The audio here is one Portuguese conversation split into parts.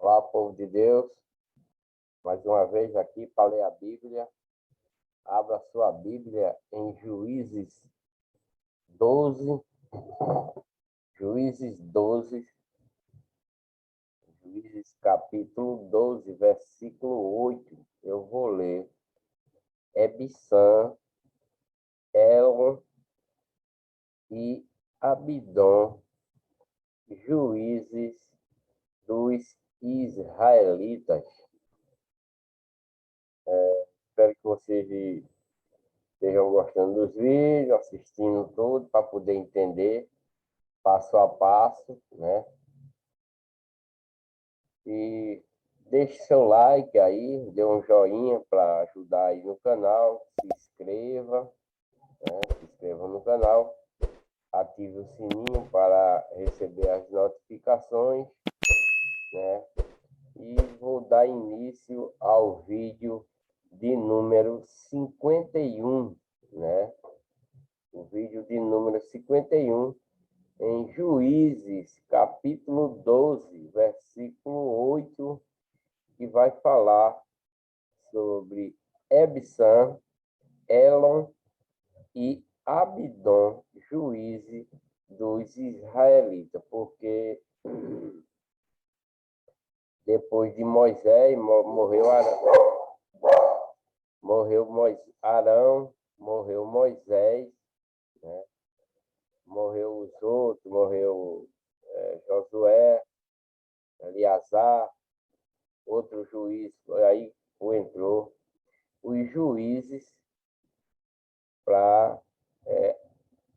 Olá, povo de Deus, mais uma vez aqui para ler a Bíblia. Abra sua Bíblia em Juízes 12, Juízes 12, Juízes capítulo 12, versículo 8. Eu vou ler. Ebissã, Elon e Abidom, juízes dos israelitas. Espero que vocês estejam gostando dos vídeos, assistindo tudo para poder entender passo a passo, né? E deixe seu like aí, dê um joinha para ajudar aí no canal, se inscreva, né? Se inscreva no canal, ative o sininho para receber as notificações, né? E vou dar início ao vídeo de número 51, né? O vídeo de número 51, em Juízes, capítulo 12, versículo 8, que vai falar sobre Ebissã, Elon e Abidom, juízes dos israelitas, porque depois de Moisés, morreu Arão, morreu Moisés, né? Morreu os outros, morreu Josué, Eleazar, outro juiz, aí entrou os juízes para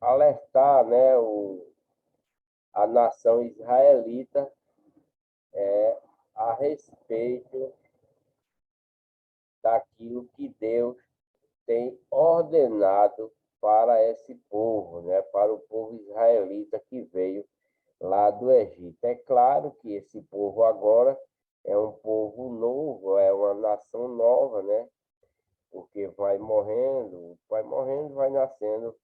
alertar, né, a nação israelita a respeito daquilo que Deus tem ordenado para esse povo, né, para o povo israelita que veio lá do Egito. É claro que esse povo agora é um povo novo, é uma nação nova, né? Porque vai morrendo, vai nascendo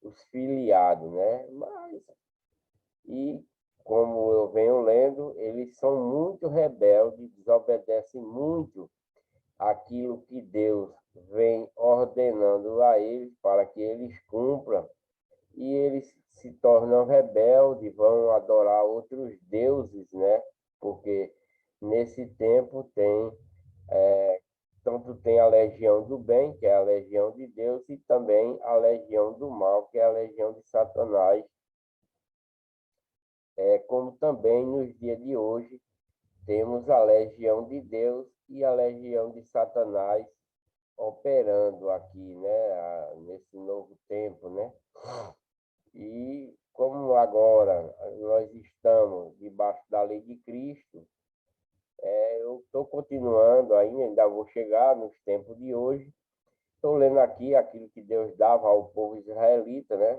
os filiados, né? E como eu venho lendo, eles são muito rebeldes, desobedecem muito aquilo que Deus vem ordenando a eles para que eles cumpram, e eles se tornam rebeldes, vão adorar outros deuses, né? Porque nesse tempo tanto tem a legião do bem, que é a legião de Deus, e também a legião do mal, que é a legião de Satanás, como também nos dias de hoje temos a legião de Deus e a legião de Satanás operando aqui, né, nesse novo tempo, né? E como agora nós estamos debaixo da lei de Cristo, eu estou continuando ainda vou chegar nos tempos de hoje. Estou lendo aqui aquilo que Deus dava ao povo israelita, né?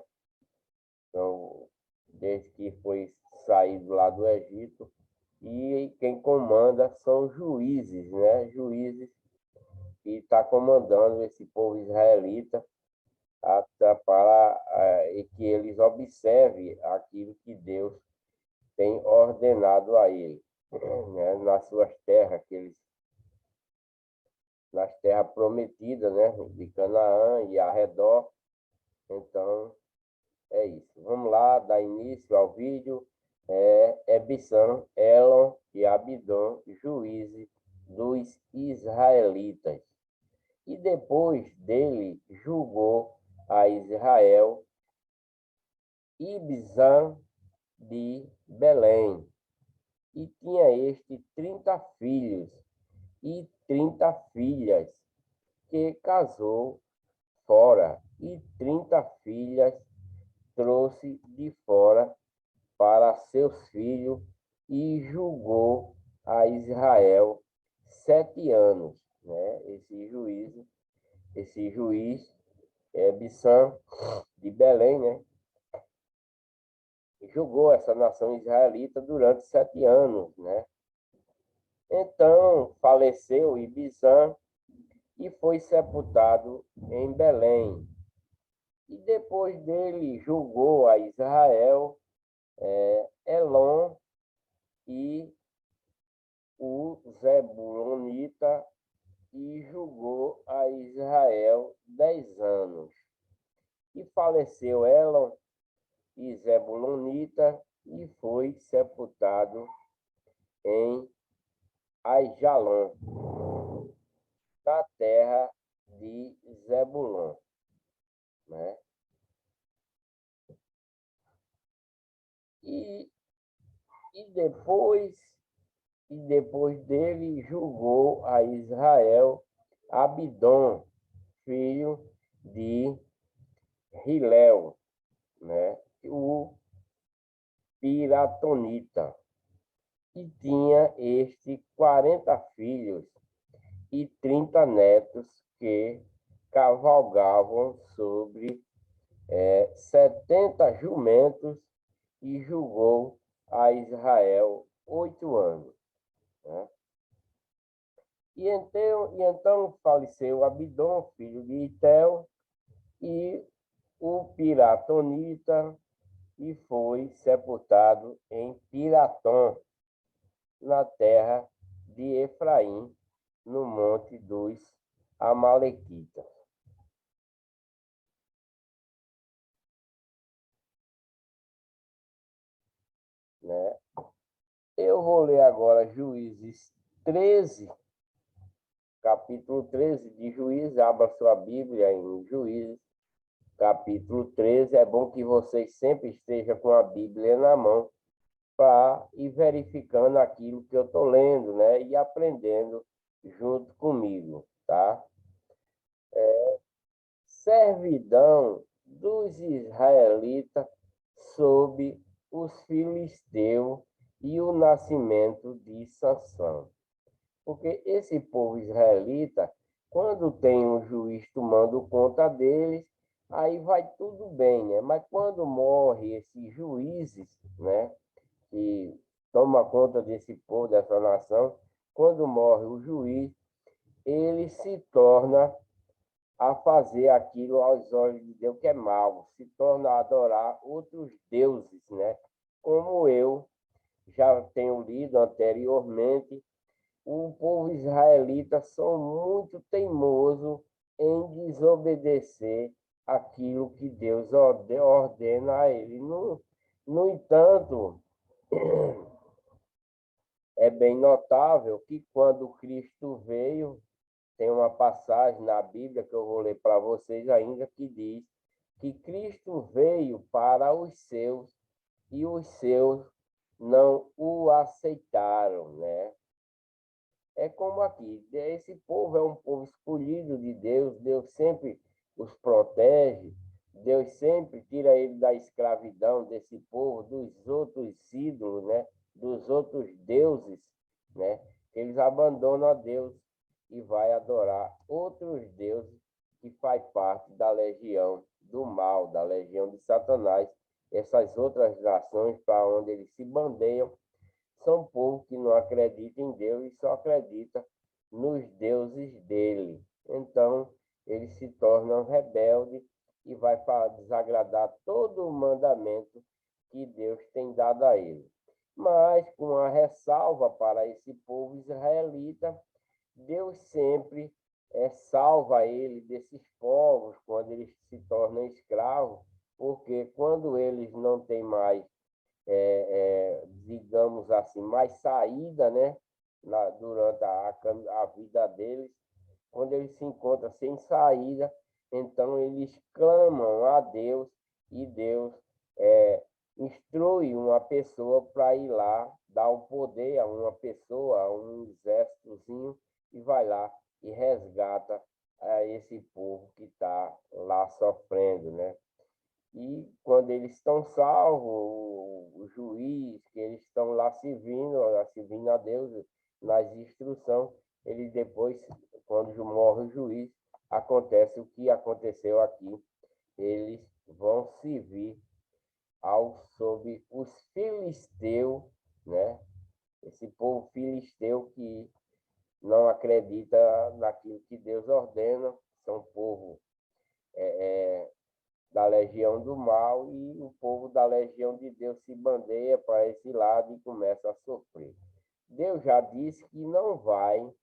Então, desde que foi saído lá do Egito, e quem comanda são juízes, né? Juízes que está comandando esse povo israelita para que eles observem aquilo que Deus tem ordenado a eles, né? Nas suas terras, nas terras prometidas, né? De Canaã e arredor. Então, é isso. Vamos lá, dar início ao vídeo. Ebissã, Elon e Abidom, juízes dos israelitas. E depois dele julgou a Israel Ibzan de Belém. E tinha este 30 filhos e 30 filhas, que casou fora, e 30 filhas trouxe de fora para seus filhos, e julgou a Israel 7 anos, né? Esse juiz Ebissã de Belém, né? Julgou essa nação israelita durante 7 anos, né? Então faleceu Ibizã e foi sepultado em Belém. E depois dele julgou a Israel Elon e faleceu Elon e Zebulonita e foi sepultado em Aijalon, na terra de Zebulon, né? E, e depois dele julgou a Israel Abidom, filho de Hilel, né? O Piratonita. E tinha este 40 filhos e 30 netos que cavalgavam sobre 70 jumentos e julgou a Israel 8 anos. Né? E então faleceu Abidom, filho de Itel, e o Piratonita, e foi sepultado em Piratom, na terra de Efraim, no monte dos Amalequitas. Né? Eu vou ler agora Juízes 13, capítulo 13 de Juízes. Abra sua Bíblia em Juízes, capítulo 13. É bom que vocês sempre estejam com a Bíblia na mão para ir verificando aquilo que eu estou lendo, né? E aprendendo junto comigo, tá? Servidão dos israelitas sob os filisteus e o nascimento de Sansão. Porque esse povo israelita, quando tem um juiz tomando conta deles, aí vai tudo bem, né? Mas quando morre esses juízes, né, que toma conta desse povo, dessa nação, quando morre o juiz, ele se torna a fazer aquilo aos olhos de Deus que é mal, se torna a adorar outros deuses, né? Como eu já tenho lido anteriormente, o povo israelita são muito teimoso em desobedecer aquilo que Deus ordena a ele. No entanto, é bem notável que quando Cristo veio, tem uma passagem na Bíblia que eu vou ler para vocês ainda, que diz que Cristo veio para os seus e os seus não o aceitaram, né? É como aqui, esse povo é um povo escolhido de Deus, Deus sempre os protege, Deus sempre tira ele da escravidão desse povo, dos outros ídolos, né? Dos outros deuses, né? Eles abandonam a Deus e vai adorar outros deuses que faz parte da legião do mal, da legião de Satanás. Essas outras nações para onde eles se bandeiam são povos que não acreditam em Deus e só acreditam nos deuses dele. Então, eles se tornam rebeldes e vai desagradar todo o mandamento que Deus tem dado a ele. Mas, com a ressalva para esse povo israelita, Deus sempre salva ele desses povos quando eles se tornam escravos, porque quando eles não têm mais digamos assim, mais saída, né? Durante a vida deles, quando eles se encontram sem saída, então eles clamam a Deus e Deus instrui uma pessoa para ir lá, dar o poder a uma pessoa, a um exércitozinho, e vai lá e resgata esse povo que está lá sofrendo, né? E quando eles estão salvos, o juiz, que eles estão lá servindo a Deus nas instruções, eles depois, quando morre o juiz, acontece o que aconteceu aqui. Eles vão servir sob os filisteus, né? Esse povo filisteu que não acredita naquilo que Deus ordena, são povo da legião do mal, e o povo da legião de Deus se bandeia para esse lado e começa a sofrer. Deus já disse que não vai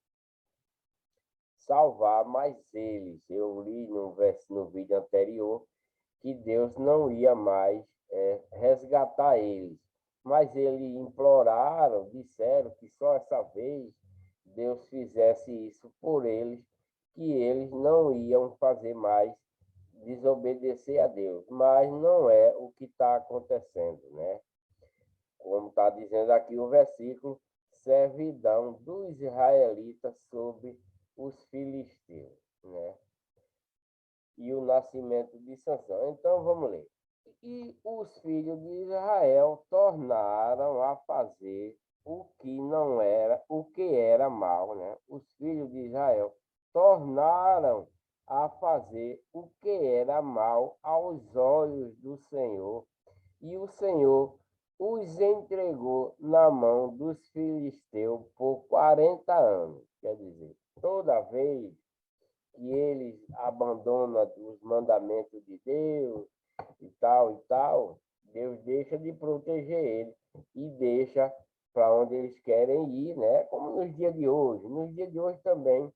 salvar mais eles. Eu li no vídeo anterior que Deus não ia mais resgatar eles. Mas eles imploraram, disseram que só essa vez Deus fizesse isso por eles, que eles não iam fazer mais desobedecer a Deus. Mas não é o que está acontecendo, né? Como está dizendo aqui o versículo, servidão dos israelitas sobre os filisteus, né? E o nascimento de Sansão. Então vamos ler. E os filhos de Israel tornaram a fazer o que não era, o que era mal, né? Os filhos de Israel tornaram a fazer o que era mal aos olhos do Senhor, e o Senhor os entregou na mão dos filisteus por 40 anos. Quer dizer, toda vez que eles abandonam os mandamentos de Deus e tal, Deus deixa de proteger eles e deixa para onde eles querem ir, né? Como nos dias de hoje. Nos dias de hoje também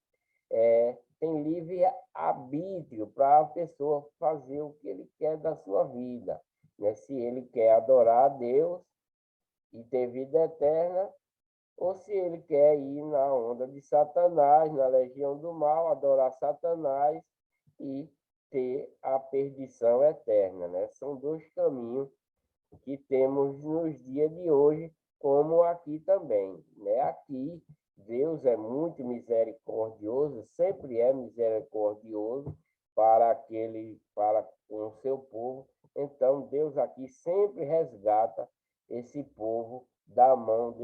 tem livre arbítrio para a pessoa fazer o que ele quer da sua vida, né? Se ele quer adorar a Deus e ter vida eterna, ou se ele quer ir na onda de Satanás, na legião do mal, adorar Satanás e ter a perdição eterna, né? São dois caminhos que temos nos dias de hoje, como aqui também, né? Aqui Deus é muito misericordioso, sempre é misericordioso para com o seu povo. Então Deus aqui sempre resgata esse povo da mão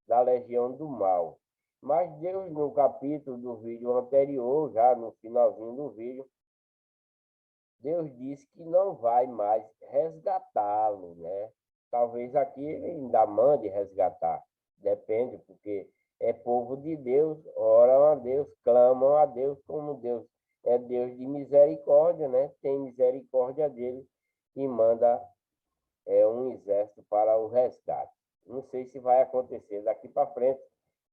da legião do mal. Mas Deus, no capítulo do vídeo anterior, já no finalzinho do vídeo, Deus disse que não vai mais resgatá-lo, né? Talvez aqui ele ainda mande resgatar, depende, porque é povo de Deus, oram a Deus, clamam a Deus, como Deus é Deus de misericórdia, né? Tem misericórdia dele e manda um exército para o resgate. Não sei se vai acontecer daqui para frente,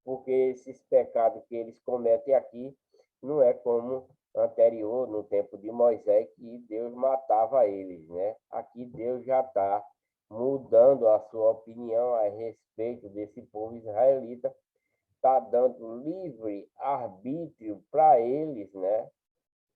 porque esses pecados que eles cometem aqui não é como anterior, no tempo de Moisés, que Deus matava eles, né? Aqui Deus já está mudando a sua opinião a respeito desse povo israelita, está dando livre arbítrio para eles, né?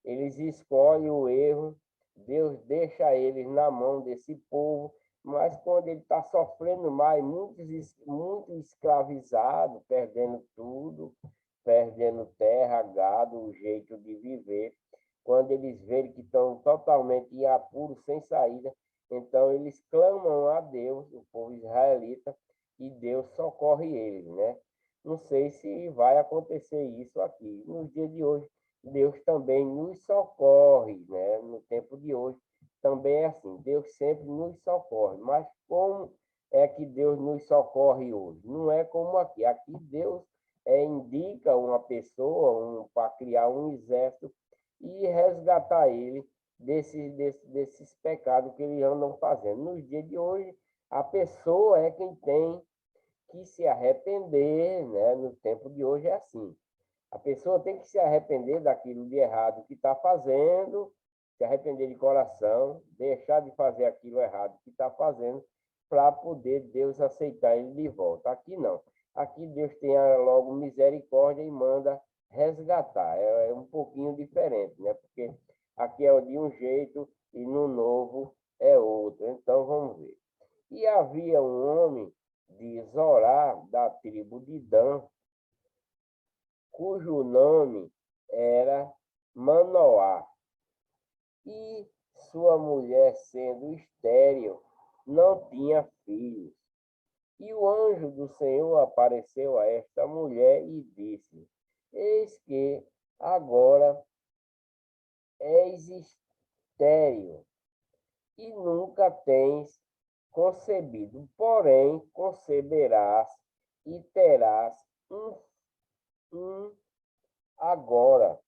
Eles escolhem o erro, Deus deixa eles na mão desse povo, mas quando ele está sofrendo mais, muito escravizado, perdendo tudo, perdendo terra, gado, o jeito de viver, quando eles veem que estão totalmente em apuro, sem saída, então eles clamam a Deus, o povo israelita, e Deus socorre eles, né? Não sei se vai acontecer isso aqui. Nos dias de hoje, Deus também nos socorre, né? No tempo de hoje também é assim, Deus sempre nos socorre, mas como é que Deus nos socorre hoje? Não é como aqui. Aqui Deus indica uma pessoa para criar um exército e resgatar ele desses pecados que eles andam fazendo. Nos dias de hoje, a pessoa é quem tem que se arrepender, né? No tempo de hoje é assim. A pessoa tem que se arrepender daquilo de errado que está fazendo, se arrepender de coração, deixar de fazer aquilo errado que está fazendo, para poder Deus aceitar ele de volta. Aqui não. Aqui Deus tem logo misericórdia e manda resgatar. É um pouquinho diferente, né? Porque aqui é de um jeito e no novo é outro. Então vamos ver. E havia um homem de Zorá, da tribo de Dan, cujo nome era Manoá, e sua mulher, sendo estéril, não tinha filhos. E o anjo do Senhor apareceu a esta mulher e disse: Eis que agora és estéril e nunca tens concebido, porém conceberás e terás um agora.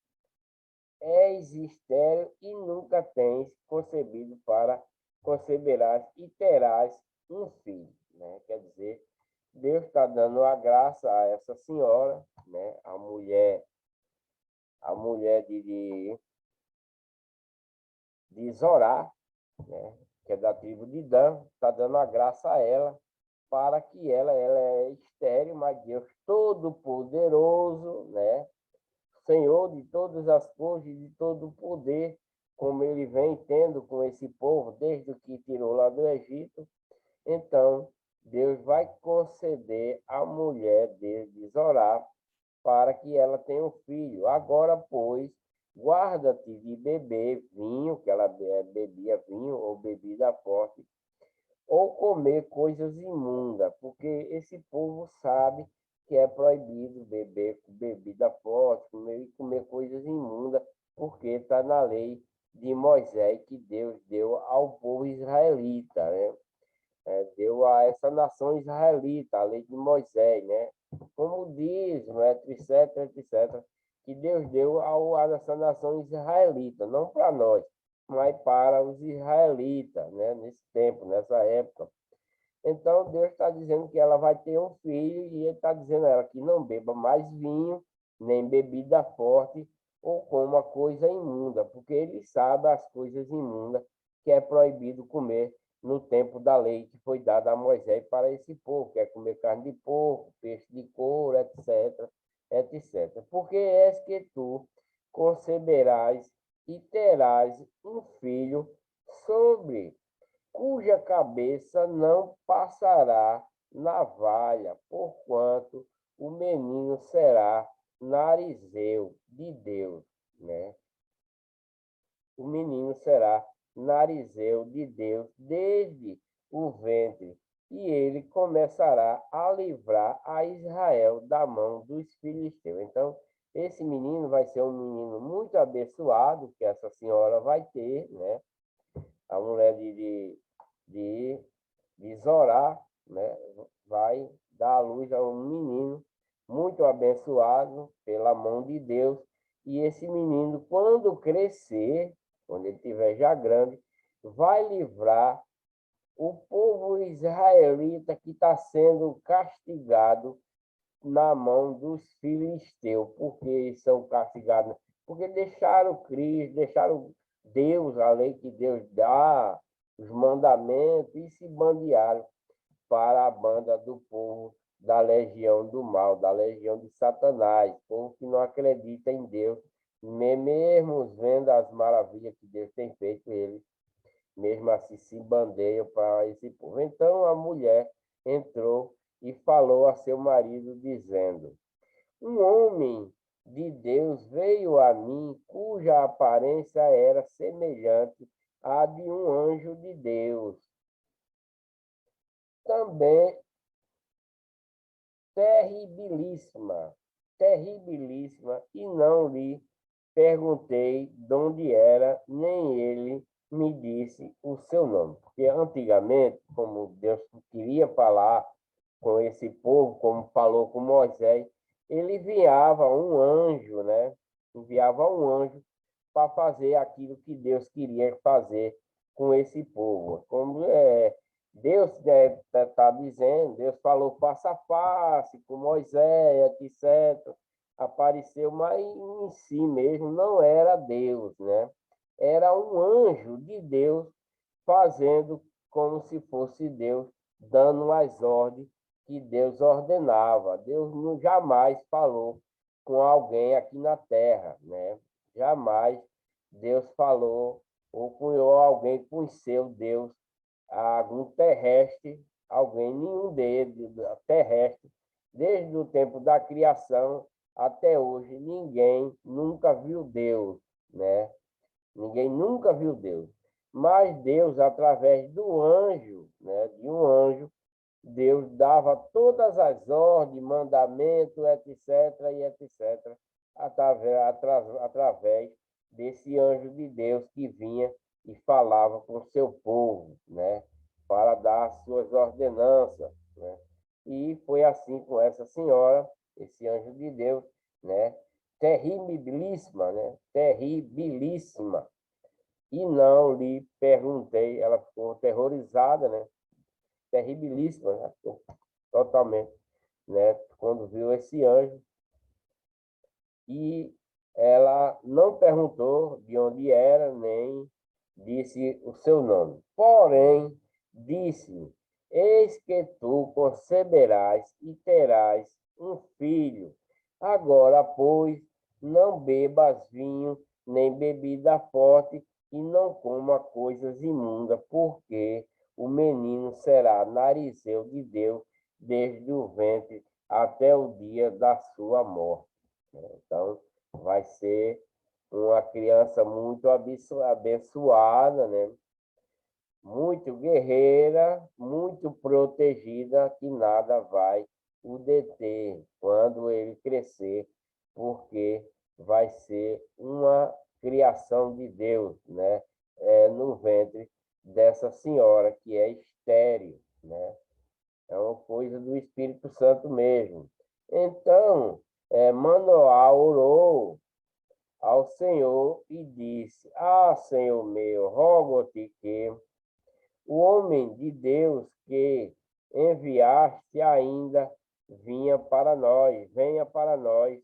És estéril e nunca tens concebido, para conceberás e terás um filho, né? Quer dizer, Deus está dando a graça a essa senhora, né? A mulher de Zorá, né, que é da tribo de Dan, está dando a graça a ela, para que ela é estéril, mas Deus Todo-Poderoso, né, Senhor de todas as coisas e de todo o poder, como ele vem tendo com esse povo desde que tirou lá do Egito. Então, Deus vai conceder à mulher de Zorá para que ela tenha um filho. Agora, pois, guarda-te de beber vinho, que ela bebia vinho ou bebida forte, ou comer coisas imundas, porque esse povo sabe que é proibido beber bebida forte, comer coisas imundas, porque está na lei de Moisés que Deus deu ao povo israelita, né? Deu a essa nação israelita, a lei de Moisés, né? Como diz, etc, etc, que Deus deu a essa nação israelita, não para nós, mas para os israelitas, né? Nesse tempo, nessa época. Então, Deus está dizendo que ela vai ter um filho e ele está dizendo a ela que não beba mais vinho, nem bebida forte, ou coma coisa imunda, porque ele sabe as coisas imundas que é proibido comer no tempo da lei que foi dada a Moisés para esse povo, que é comer carne de porco, peixe de couro, etc, etc. Porque és que tu conceberás e terás um filho sobre cuja cabeça não passará navalha, porquanto o menino será narizeu de Deus, né? O menino será narizeu de Deus desde o ventre, e ele começará a livrar a Israel da mão dos filisteus. Então, esse menino vai ser um menino muito abençoado, que essa senhora vai ter, né? A mulher de, de Zorá, né, vai dar à luz a um menino muito abençoado pela mão de Deus. E esse menino, quando crescer, quando ele estiver já grande, vai livrar o povo israelita que está sendo castigado na mão dos filisteus. Porque são castigados? Porque deixaram Cristo, deixaram Deus, a lei que Deus dá, os mandamentos, e se bandearam para a banda do povo da legião do mal, da legião de Satanás, povo que não acredita em Deus, mesmo vendo as maravilhas que Deus tem feito, eles mesmo assim se bandeiam para esse povo. Então a mulher entrou e falou a seu marido, dizendo: um homem de Deus veio a mim, cuja aparência era semelhante à de um anjo de Deus. Também terribilíssima, terribilíssima, e não lhe perguntei de onde era, nem ele me disse o seu nome. Porque antigamente, como Deus queria falar com esse povo, como falou com Moisés, ele enviava um anjo, né? Enviava um anjo para fazer aquilo que Deus queria fazer com esse povo. Como Deus está dizendo, Deus falou face a face com Moisés, etc. Apareceu, mas em si mesmo não era Deus, né? Era um anjo de Deus fazendo como se fosse Deus, dando as ordens que Deus ordenava. Deus não jamais falou com alguém aqui na terra, né? Jamais Deus falou ou com alguém conheceu Deus, algum terrestre, alguém, nenhum deles, terrestre, desde o tempo da criação até hoje, ninguém nunca viu Deus, né? Ninguém nunca viu Deus. Mas Deus, através do anjo, né, de um anjo, Deus dava todas as ordens, mandamentos, etc., e etc., através desse anjo de Deus que vinha e falava com o seu povo, né, para dar as suas ordenanças, né? E foi assim com essa senhora, esse anjo de Deus, né, terribilíssima, né, terribilíssima. E não lhe perguntei, ela ficou aterrorizada, né, terribilíssima, né? Totalmente, né? Quando viu esse anjo, e ela não perguntou de onde era, nem disse o seu nome. Porém, disse-lhe: Eis que tu conceberás e terás um filho. Agora, pois, não bebas vinho, nem bebida forte, e não coma coisas imundas, porque o menino será narizeu de Deus desde o ventre até o dia da sua morte. Então, vai ser uma criança muito abençoada, né? Muito guerreira, muito protegida, que nada vai o deter quando ele crescer, porque vai ser uma criação de Deus, né? No ventre dessa senhora que é estéril, né? É uma coisa do Espírito Santo mesmo. Então, Manoá orou ao Senhor e disse: Ah, Senhor meu, rogo-te que o homem de Deus que enviaste ainda venha para nós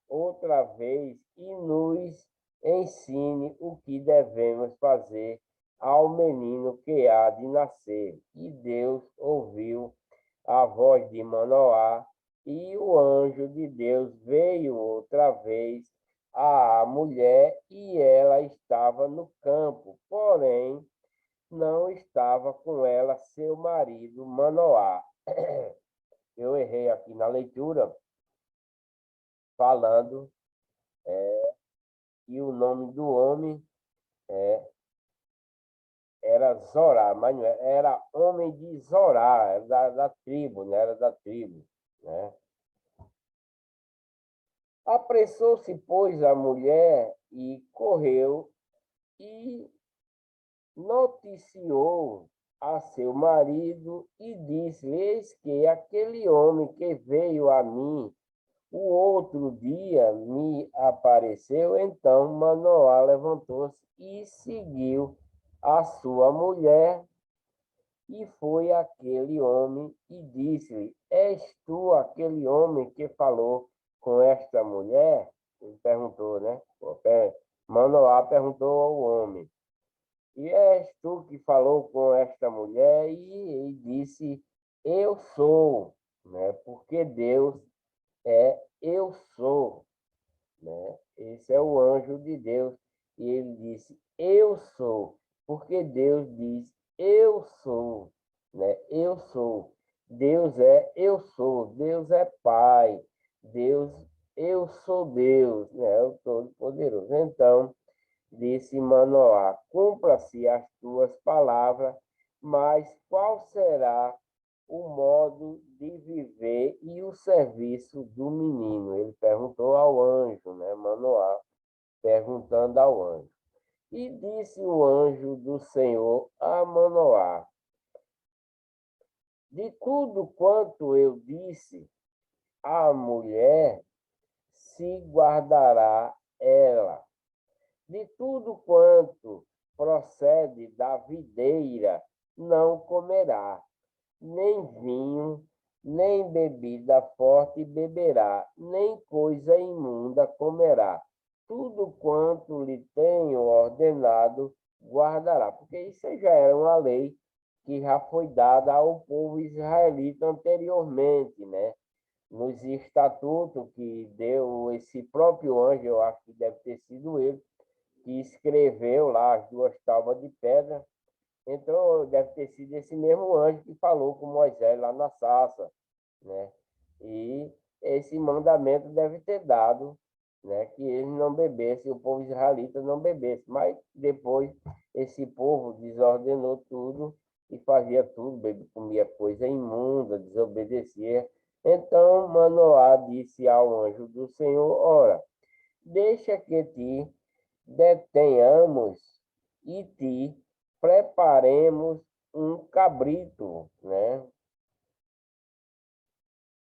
outra vez e nos ensine o que devemos fazer ao menino que há de nascer. E Deus ouviu a voz de Manoá, e o anjo de Deus veio outra vez à mulher, e ela estava no campo, porém não estava com ela seu marido Manoá. Eu errei aqui na leitura, falando que o nome do homem era Zorá, mas não era homem de Zorá, era da tribo, né? Era da tribo, né? Apressou-se, pois, a mulher e correu e noticiou a seu marido e disse-lhe: Eis que aquele homem que veio a mim o outro dia me apareceu. Então Manoá levantou-se e seguiu a sua mulher. E foi aquele homem e disse-lhe: És tu aquele homem que falou com esta mulher? Ele perguntou, né? Manoá perguntou ao homem: E és tu que falou com esta mulher? E ele disse: Eu sou, né? Porque Deus é eu sou, né? Esse é o anjo de Deus. E ele disse: Eu sou, porque Deus diz: Eu sou, né? Eu sou. Deus é eu sou. Deus é Pai. Deus, eu sou Deus, né? O Todo-Poderoso. Então, disse Manoá: Cumpra-se as tuas palavras, mas qual será o modo de viver e o serviço do menino? Ele perguntou ao anjo, né? Manoá, perguntando ao anjo. E disse o anjo do Senhor a Manoá: De tudo quanto eu disse à mulher, se guardará ela. De tudo quanto procede da videira, não comerá, nem vinho, nem bebida forte beberá, nem coisa imunda comerá. Tudo quanto lhe tenho ordenado, guardará. Porque isso já era uma lei que já foi dada ao povo israelita anteriormente, né? Nos estatutos que deu esse próprio anjo, eu acho que deve ter sido ele, que escreveu lá as duas tábuas de pedra. Então, deve ter sido esse mesmo anjo que falou com Moisés lá na sarça, né? E esse mandamento deve ter dado, né, que eles não bebessem, o povo israelita não bebesse. Mas depois esse povo desordenou tudo e fazia tudo, comia coisa imunda, desobedecia. Então Manoá disse ao anjo do Senhor: Ora, deixa que te detenhamos e te preparemos um cabrito, né?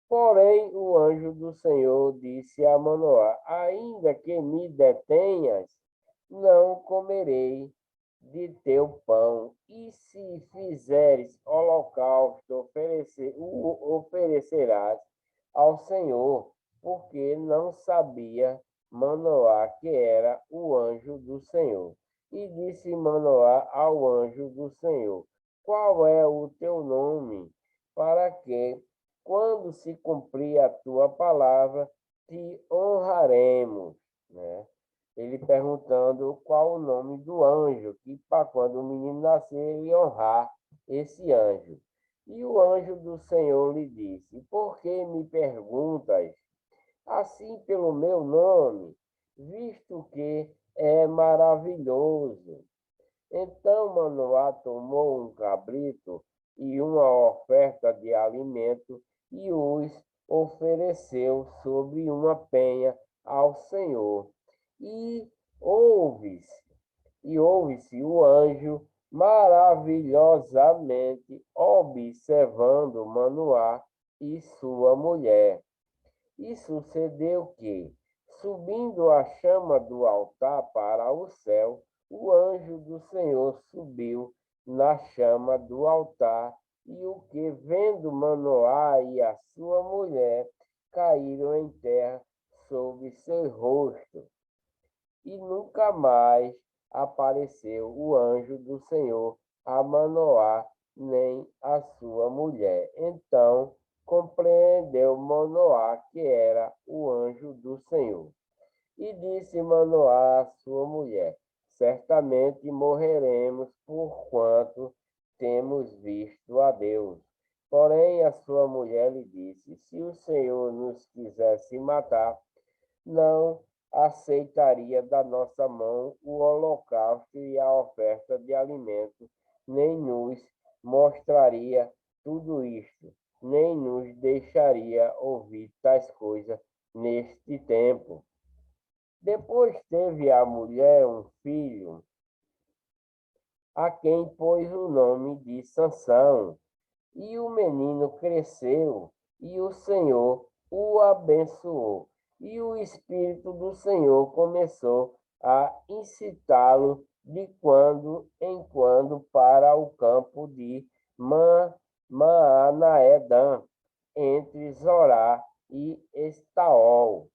Porém, o anjo do Senhor disse a Manoá: Ainda que me detenhas, não comerei de teu pão. E se fizeres holocausto, o oferecerás ao Senhor, porque não sabia Manoá que era o anjo do Senhor. E disse Manoá ao anjo do Senhor: Qual é o teu nome? Para que, quando se cumprir a tua palavra, te honraremos, né? Ele perguntando qual o nome do anjo, que para quando o menino nascer, ele honrar esse anjo. E o anjo do Senhor lhe disse: Por que me perguntas assim pelo meu nome, visto que é maravilhoso? Então Manoá tomou um cabrito e uma oferta de alimento e os ofereceu sobre uma penha ao Senhor. E ouve-se, ouve-se o anjo maravilhosamente observando Manoá e sua mulher. E sucedeu que, subindo a chama do altar para o céu, o anjo do Senhor subiu na chama do altar, e o que, vendo Manoá e a sua mulher, caíram em terra sobre seu rosto. E nunca mais apareceu o anjo do Senhor a Manoá, nem a sua mulher. Então compreendeu Manoá que era o anjo do Senhor. E disse Manoá à sua mulher: Certamente morreremos, porquanto temos visto a Deus. Porém, a sua mulher lhe disse: Se o Senhor nos quisesse matar, não aceitaria da nossa mão o holocausto e a oferta de alimento, nem nos mostraria tudo isto, nem nos deixaria ouvir tais coisas neste tempo. Depois teve a mulher um filho, a quem pôs o nome de Sansão. E o menino cresceu, e o Senhor o abençoou. E o Espírito do Senhor começou a incitá-lo de quando em quando para o campo de Maanaedã, entre Zorá e Estaol.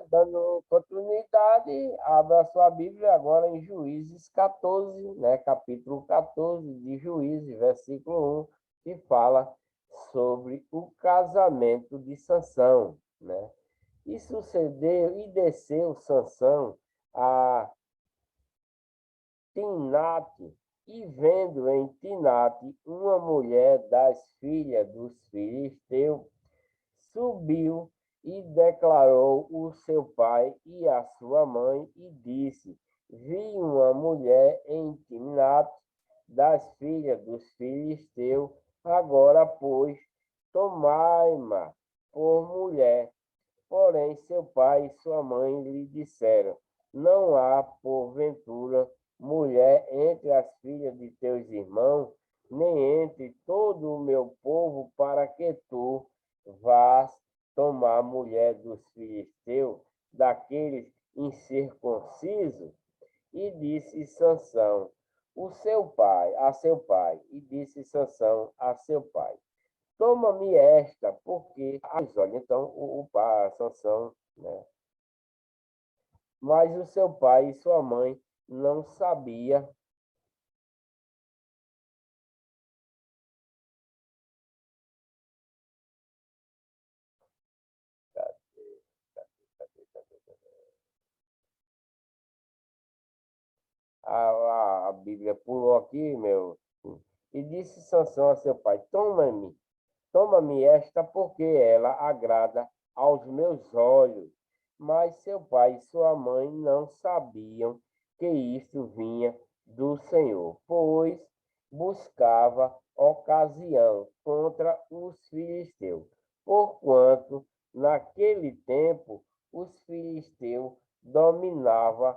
Dando continuidade, abra sua Bíblia agora em Juízes 14, né? Capítulo 14 de Juízes, versículo 1, que fala sobre o casamento de Sansão, né? E sucedeu e desceu Sansão a Timnate, e vendo em Timnate uma mulher das filhas dos filisteus, subiu e declarou o seu pai e a sua mãe, e disse: Vi uma mulher em Timnate das filhas dos filisteus, agora, pois, tomai-ma por mulher. Porém, seu pai e sua mãe lhe disseram: Não há, porventura, mulher entre as filhas de teus irmãos, nem entre todo o meu povo, para que tu vás tomar mulher dos filisteus, daqueles incircuncisos? E disse Sansão, seu pai, e disse Sansão a seu pai: Toma-me esta, porque. Olha, então o pai, Sansão, né? Mas o seu pai e sua mãe não sabia. A Bíblia pulou aqui, meu. E disse Sansão a seu pai: toma-me esta, porque ela agrada aos meus olhos. Mas seu pai e sua mãe não sabiam que isto vinha do Senhor, pois buscava ocasião contra os filisteus, porquanto naquele tempo os filisteus dominavam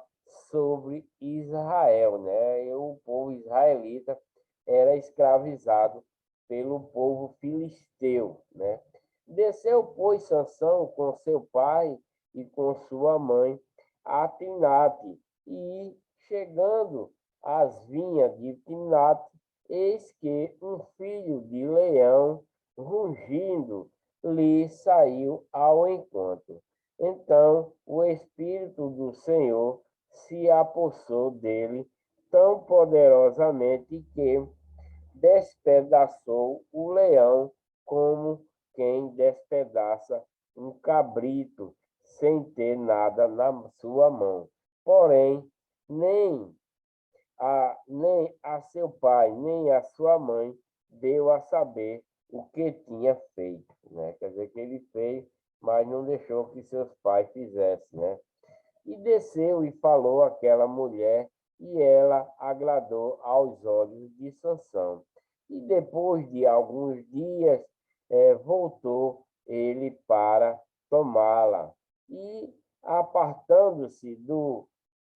sobre Israel, né? E o povo israelita era escravizado pelo povo filisteu, né? Desceu, pois, Sansão com seu pai e com sua mãe a Timnate, e chegando às vinhas de Timnate, eis que um filho de leão, rugindo lhe saiu ao encontro. Então o Espírito do Senhor se apossou dele tão poderosamente que despedaçou o leão como quem despedaça um cabrito sem ter nada na sua mão. Porém, nem a seu pai, nem a sua mãe deu a saber o que tinha feito, né? Quer dizer que ele fez, mas não deixou que seus pais fizessem, né? E desceu e falou àquela mulher, e ela agradou aos olhos de Sansão. E depois de alguns dias, voltou ele para tomá-la. E apartando-se do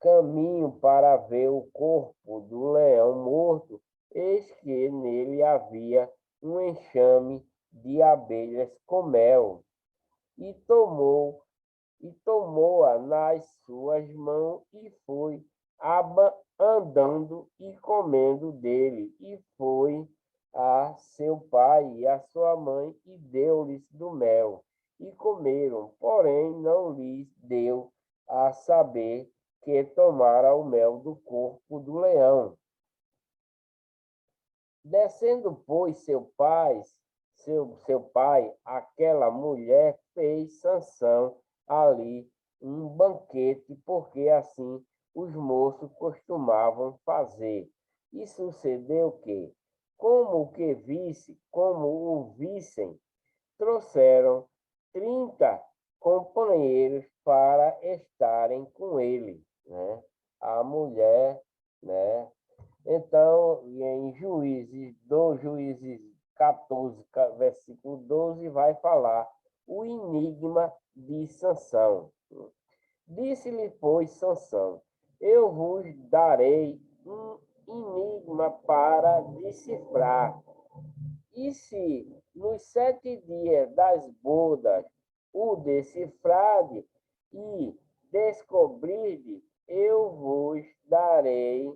caminho para ver o corpo do leão morto, eis que nele havia um enxame de abelhas com mel, e tomou-a nas suas mãos e foi andando e comendo dele, e foi a seu pai e a sua mãe e deu-lhes do mel, e comeram, porém não lhes deu a saber que tomara o mel do corpo do leão. Descendo, pois, seu pai, aquela mulher fez Sansão ali um banquete, porque assim os moços costumavam fazer. E sucedeu que, como o vissem, trouxeram 30 companheiros para estarem com ele, né? A mulher, né? Então, em Juízes 14, versículo 12, vai falar o enigma de Sansão. Disse-lhe, pois, Sansão: eu vos darei um enigma para decifrar. E se nos 7 dias das bodas o decifrarde e descobrirde, eu vos darei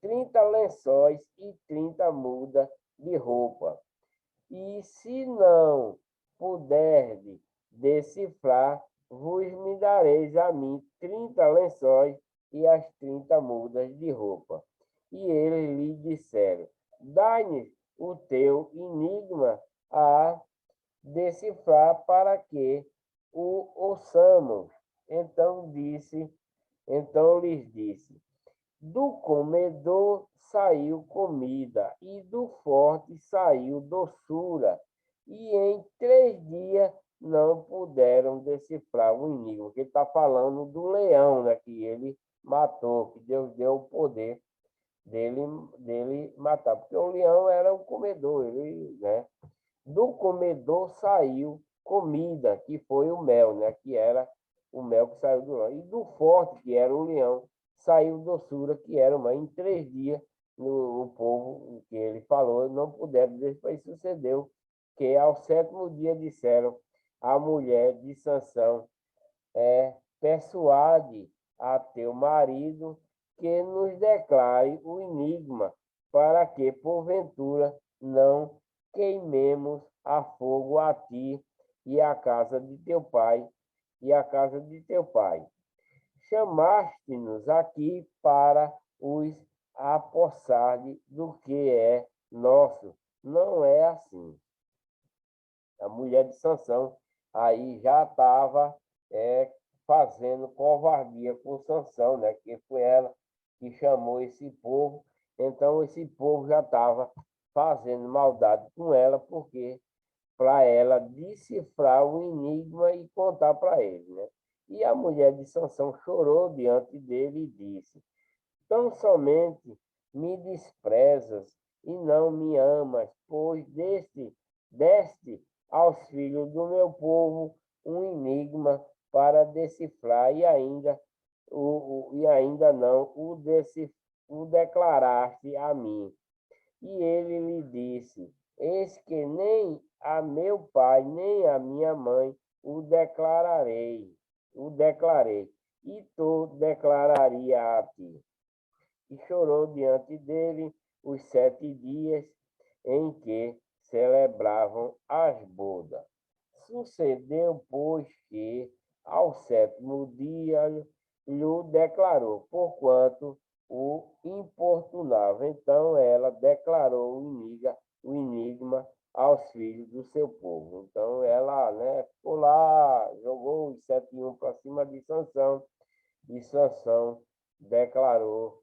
30 lençóis e 30 mudas de roupa. E se não puderdes decifrar, vos me dareis a mim 30 lençóis e as 30 mudas de roupa. E eles lhe disseram: dai-nos o teu enigma a decifrar para que o ouçamos. Então lhes disse: do comedor saiu comida, e do forte saiu doçura, e em 3 dias não puderam decifrar o enigma. Que está falando do leão, né, que ele matou, que Deus deu o poder dele, dele matar, porque o leão era o comedor, ele, né? Do comedor saiu comida, que foi o mel, né? Que era o mel que saiu do leão. E do forte, que era o leão, saiu doçura, que era uma. Em 3 dias, o povo que ele falou não puderam. Depois sucedeu que ao 7º dia disseram à mulher de Sansão: persuade a teu marido que nos declare o enigma, para que, porventura, não queimemos a fogo a ti e a casa de teu pai, e a casa de teu pai. Chamaste-nos aqui para os apossar do que é nosso. Não é assim. A mulher de Sansão aí já estava fazendo covardia com Sansão, né? Que foi ela que chamou esse povo. Então esse povo já estava fazendo maldade com ela, porque para ela decifrar o enigma e contar para ele, né? E a mulher de Sansão chorou diante dele e disse: tão somente me desprezas e não me amas, pois deste aos filhos do meu povo um enigma para decifrar, e ainda não o declaraste a mim. E ele lhe disse: eis que nem a meu pai, nem a minha mãe o declarei, e tu declararia a ti. E chorou diante dele os 7 dias em que celebravam as bodas. Sucedeu, pois, que ao sétimo dia lhe declarou, porquanto o importunava. Então ela declarou o enigma aos filhos do seu povo. Então ela, ficou lá, jogou os 7 para cima de Sansão, e Sansão declarou,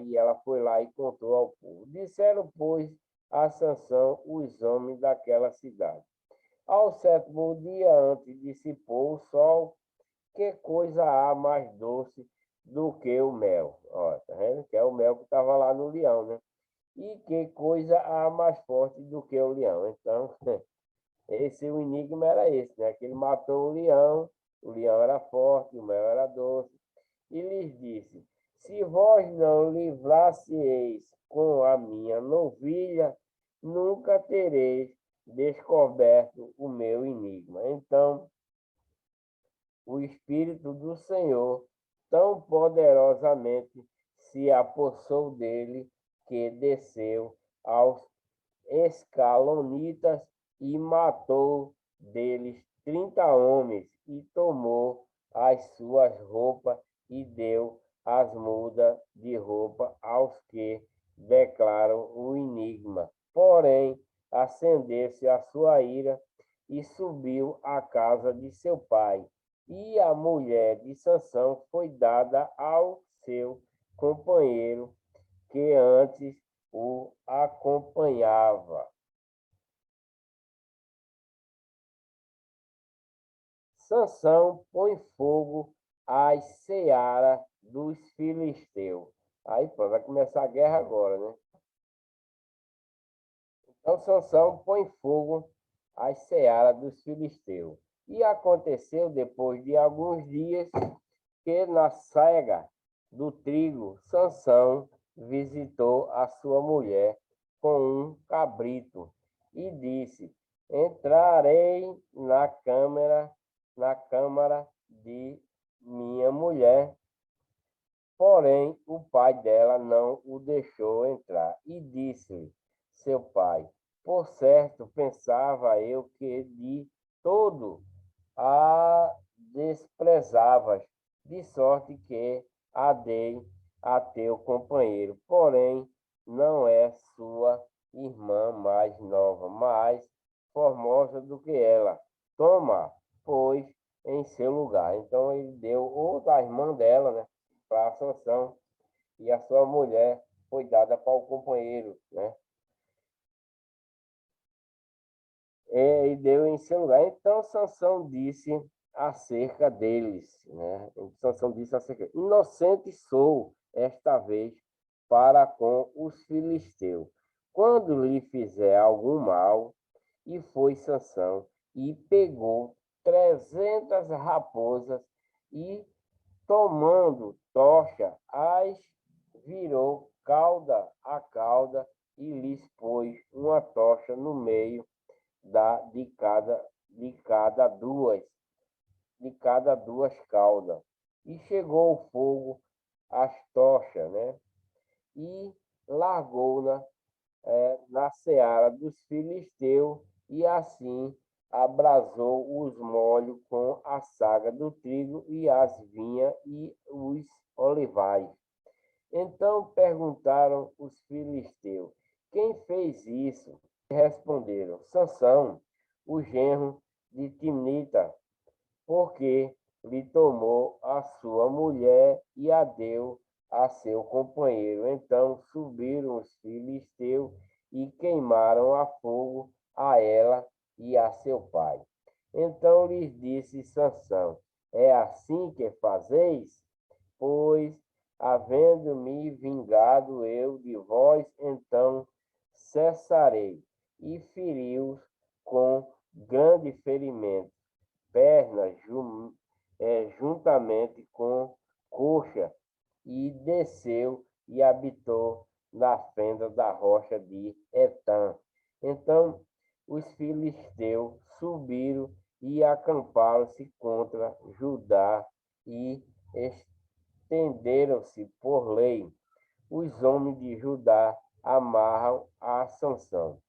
e ela foi lá e contou ao povo. Disseram, pois, a Sansão os homens daquela cidade: ao sétimo dia, antes de se pôr o sol, que coisa há mais doce do que o mel? Ó, tá vendo? Que é o mel que estava lá no leão, né? E que coisa há mais forte do que o leão? Então, o enigma era esse, né? Que ele matou o leão era forte, o mel era doce, e lhes disse: se vós não livrasseis com a minha novilha, nunca tereis descoberto o meu enigma. Então, o Espírito do Senhor tão poderosamente se apossou dele que desceu aos escalonitas e matou deles 30 homens e tomou as suas roupas e deu as mudas de roupa aos que declaram o enigma. Porém, acendeu-se a sua ira e subiu à casa de seu pai. E a mulher de Sansão foi dada ao seu companheiro que antes o acompanhava. Sansão põe fogo às searas dos filisteus. Aí, pronto, vai começar a guerra agora, né? Então, Sansão põe fogo às searas dos filisteus. E aconteceu, depois de alguns dias, que na cega do trigo, Sansão visitou a sua mulher com um cabrito e disse: entrarei na câmara de minha mulher. Porém, o pai dela não o deixou entrar e disse-lhe seu pai: por certo, pensava eu que de todo a desprezavas, de sorte que a dei a teu companheiro. Porém, não é sua irmã mais nova, mais formosa do que ela. Toma, pois, em seu lugar. Então ele deu outra irmã dela, né, para Sansão, e a sua mulher foi dada para o companheiro, né? E deu em seu lugar. Então Sansão disse acerca deles, né? Sansão disse acerca: inocente sou esta vez para com os filisteus, quando lhe fizer algum mal. E foi Sansão e pegou 300 raposas e, tomando tocha, as virou cauda a cauda e lhes pôs uma tocha no meio de cada duas caudas. E chegou o fogo às tochas, né? E largou-na na seara dos filisteus, e assim abrasou os molhos com a saga do trigo e as vinhas e os olivais. Então perguntaram os filisteus: quem fez isso? E responderam: Sansão, o genro de Timnita, porque lhe tomou a sua mulher e a deu a seu companheiro. Então subiram os filisteus e queimaram a fogo a ela e a seu pai. Então lhes disse Sansão: é assim que fazeis? Pois, havendo-me vingado eu de vós, então cessarei. E feriu-os com grande ferimento, pernas juntamente com coxa, e desceu e habitou na fenda da rocha de Etã. Então os filisteus subiram e acamparam-se contra Judá e estenderam-se por lei. Os homens de Judá amarram a Sansão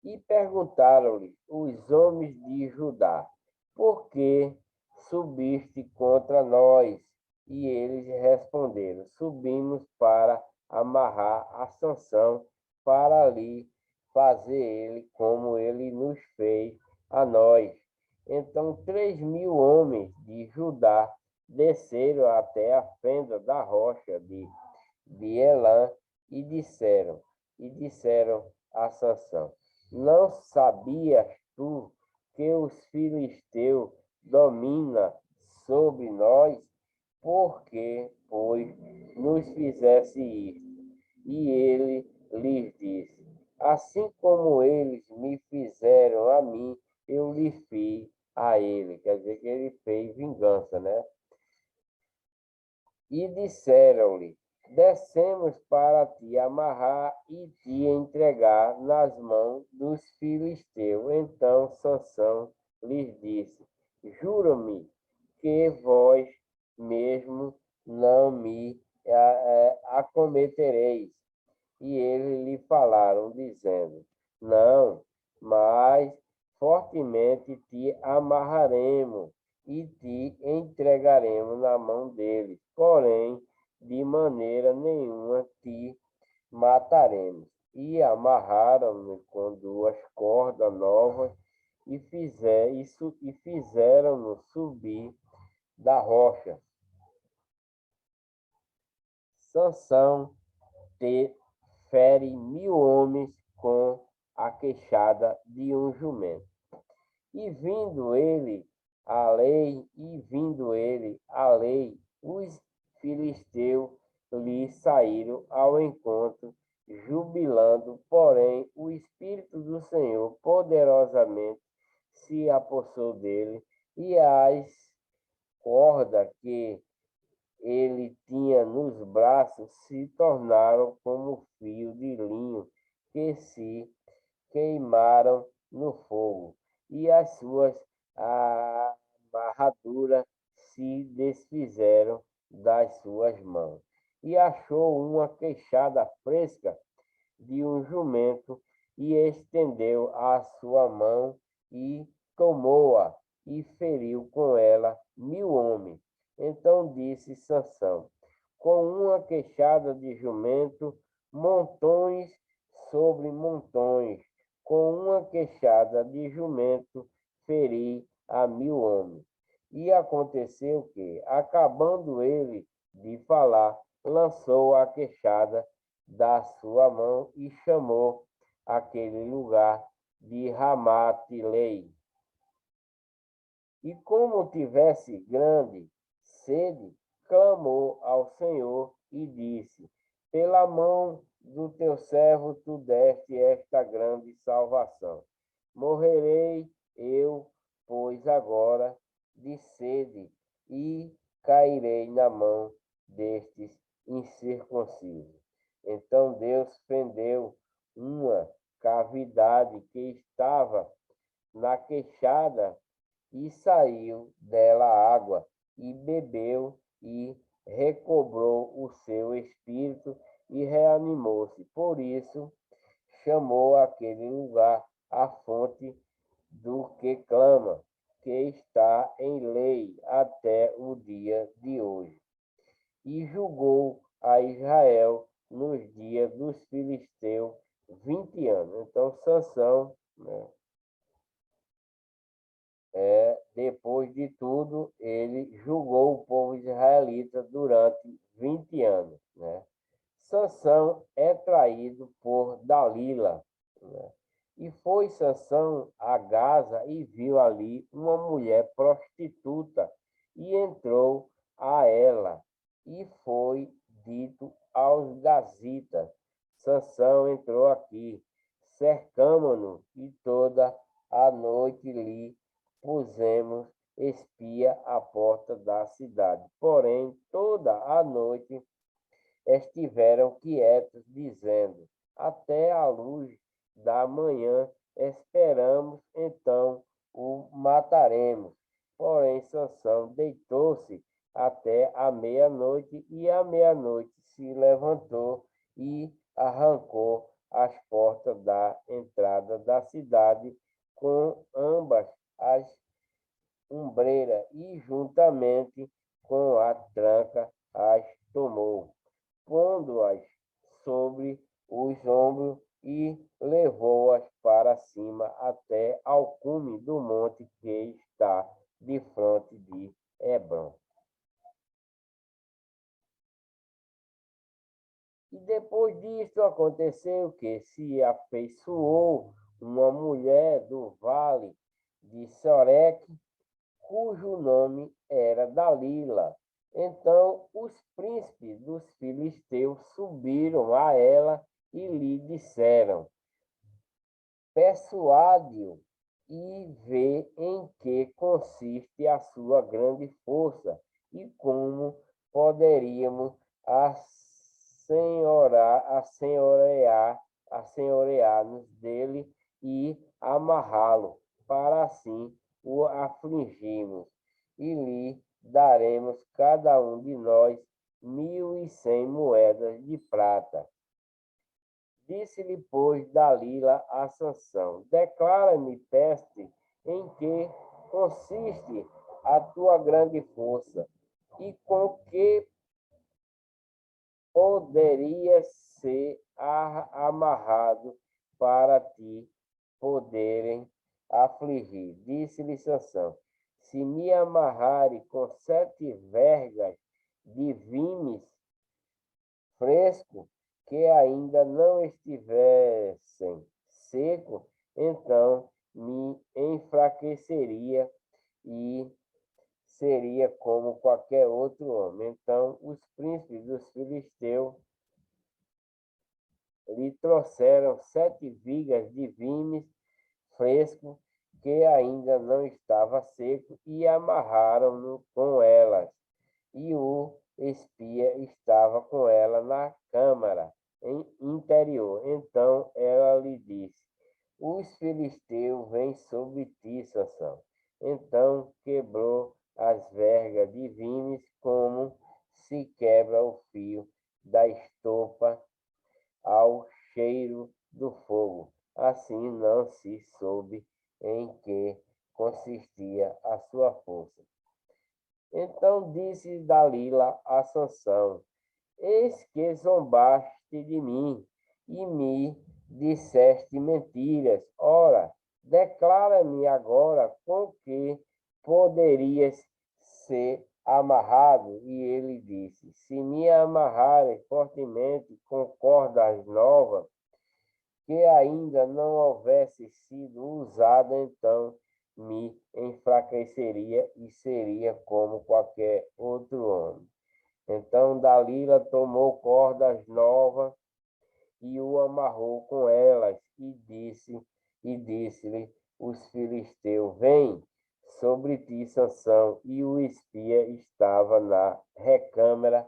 E perguntaram-lhe os homens de Judá: por que subiste contra nós? E eles responderam: subimos para amarrar a Sansão, para ali fazer ele como ele nos fez a nós. Então 3.000 homens de Judá desceram até a fenda da rocha de Elã e disseram a Sansão: não sabias tu que os filisteus dominam sobre nós? Por que, pois, nos fizesse isto? E ele lhes disse: assim como eles me fizeram a mim, eu lhe fiz a ele. Quer dizer que ele fez vingança, né? E disseram-lhe: descemos para te amarrar e te entregar nas mãos dos filisteus. Então Sansão lhes disse: jura-me que vós mesmo não me acometereis. E eles lhe falaram, dizendo: não, mas fortemente te amarraremos e te entregaremos na mão deles, porém, de maneira nenhuma te mataremos. E amarraram-no com 2 cordas novas e fizeram-no subir da rocha. Sansão fere 1.000 homens com a queixada de um jumento. E vindo ele a lei, os filisteus lhe saíram ao encontro, jubilando, porém o Espírito do Senhor poderosamente se apossou dele, e as cordas que ele tinha nos braços se tornaram como fio de linho que se queimaram no fogo, e as suas amarraduras se desfizeram das suas mãos. E achou uma queixada fresca de um jumento, e estendeu a sua mão e tomou-a, e feriu com ela 1.000 homens. Então disse Sansão: com uma queixada de jumento, montões sobre montões, com uma queixada de jumento, feri a 1.000 homens. E aconteceu que, acabando ele de falar, lançou a queixada da sua mão e chamou aquele lugar de Ramate-Lei. E como tivesse grande sede, clamou ao Senhor e disse: pela mão do teu servo tu deste esta grande salvação. Morrerei eu, pois, agora de sede, e cairei na mão destes incircuncisos. Então Deus fendeu uma cavidade que estava na queixada, e saiu dela água, e bebeu, e recobrou o seu espírito, e reanimou-se. Por isso chamou aquele lugar a fonte do que clama, que está em lei até o dia de hoje. E julgou a Israel nos dias dos filisteus 20 anos. Então Sansão, né, depois de tudo, ele julgou o povo israelita durante 20 anos, né? Sansão é traído por Dalila, né? E foi Sansão a Gaza e viu ali uma mulher prostituta e entrou a ela. E foi dito aos gazitas: Sansão entrou aqui, cercamo-no e toda a noite lhe pusemos espia à porta da cidade. Porém, toda a noite estiveram quietos, dizendo: até a luz da manhã esperamos, então o mataremos. Porém, Sansão deitou-se até a meia-noite, e à meia-noite se levantou e arrancou as portas da entrada da cidade com ambas as ombreiras e, juntamente com a tranca, as tomou, pondo-as sobre os ombros e levou-as para cima até ao cume do monte que está de frente de Hebrom. E depois disso aconteceu que se afeiçoou uma mulher do vale de Soreque, cujo nome era Dalila. Então os príncipes dos filisteus subiram a ela e lhe disseram: persuade-o e vê em que consiste a sua grande força e como poderíamos assenhorear-nos dele e amarrá-lo, para assim o afligirmos, e lhe daremos cada um de nós 1.100 moedas de prata. Disse-lhe, pois, Dalila a Sansão: declara-me, peste, em que consiste a tua grande força, e com que poderias ser amarrado para ti poderem afligir. Disse-lhe Sansão: se me amarrare com 7 vergas de vimes fresco, que ainda não estivessem seco, então me enfraqueceria e seria como qualquer outro homem. Então os príncipes dos filisteus lhe trouxeram 7 vigas de vimes fresco, que ainda não estava seco, e amarraram-no com elas. E o espia estava com ela na câmara interior. Então ela lhe disse: os filisteus vêm sobre ti, Sansão. Então quebrou as vergas de vimes, como se quebra o fio da estopa ao cheiro do fogo. Assim não se soube em que consistia a sua força. Então disse Dalila a Sansão: eis que zombaste de mim e me disseste mentiras. Ora, declara-me agora com que poderias ser amarrado. E ele disse: se me amarrares fortemente com cordas novas, que ainda não houvesse sido usada, então me enfraqueceria e seria como qualquer outro homem. Então Dalila tomou cordas novas e o amarrou com elas, e disse-lhe os filisteus: vem sobre ti, Sansão. E o espia estava na recâmara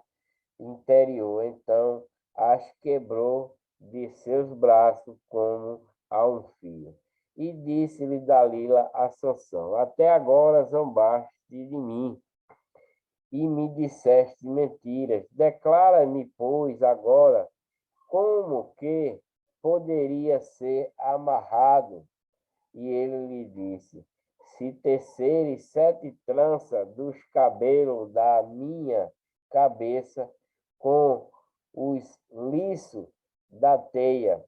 interior. Então as quebrou de seus braços como a um fio. E disse-lhe Dalila a Sansão: até agora zombaste de mim e me disseste mentiras. Declara-me, pois, agora como que poderia ser amarrado. E ele lhe disse: se teceres 7 tranças dos cabelos da minha cabeça com os liços da teia.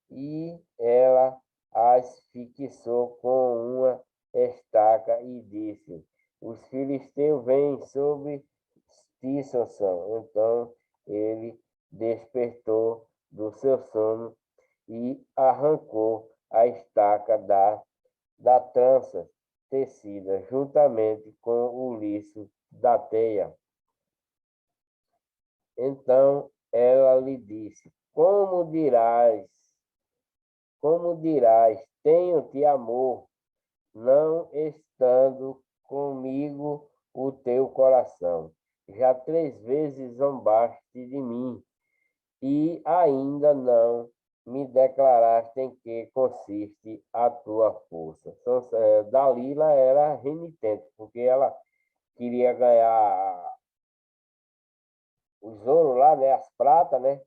E ela as fixou com uma estaca e disse: os filisteus vêm sobre ti, Sansão. Então ele despertou do seu sono e arrancou a estaca da trança tecida, juntamente com o liço da teia. Então ela lhe disse: como dirás, tenho-te amor, não estando comigo o teu coração? Já 3 vezes zombaste de mim, e ainda não me declaraste em que consiste a tua força. Então, Dalila era renitente, porque ela queria ganhar os ouros lá, né, as pratas, né?